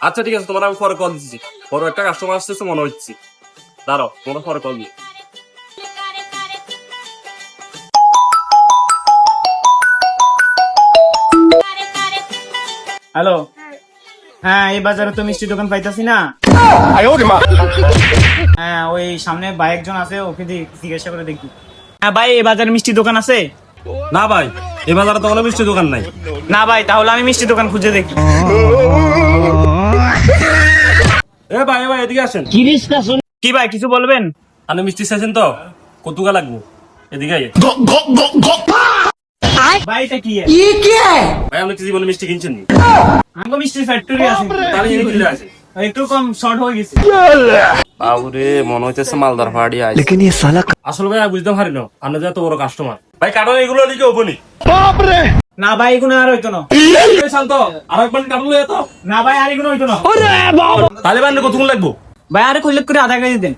আচ্ছা ঠিক আছে, তোমার আমি পরে কল দিচ্ছি। পরে একটা কাস্টমার আসতেছে মনে হচ্ছে, দাঁড়াও তোমরা পরে কল দিই। হ্যালো, হ্যাঁ এই বাজারে তো মিষ্টি দোকান পাইতাছি না। হ্যাঁ ওই সামনে ভাই একজন আছে, ওকে জিজ্ঞাসা করে দেখি। হ্যাঁ ভাই, এই বাজারে মিষ্টি দোকান আছে? না ভাই, এই বাজারে তো কোনো মিষ্টি দোকান নাই। না ভাই, তাহলে আমি মিষ্টি দোকান খুঁজে দেখি। এ ভাই এদিকে আসেন। কি ভাই, কিছু বলবেন? আপনি মিষ্টি চাইছেন তো, কতগুলা লাগবো? এদিকে আইয়েন। ভাই এটা কি? ভাই আপনি কি জীবনে মিষ্টি কিনছেন নি? আমাকে মিষ্টির ফ্যাক্টরি আছে, তাহলে এনে কিনলে আছে। একটু কম শর্ট হয়ে গেছে। বাবুরে, মনে হইতেছে মালদার পাহাড়ি আইছে। আসলে ভাই আমি বুঝতে পারি না, আপনি যে এত বড় কাস্টমার। ভাই কারণ এগুলো লিখে ওপেনি। না ভাই, এগুলো আর হইতো না। শান্ত, আর একবার কাটলো এত। না ভাই, আর এগুলো হইতো না। তাহলে ভাই কতক্ষণ লাগবো? ভাই আরে কইলে করে আধা কেজি দেন।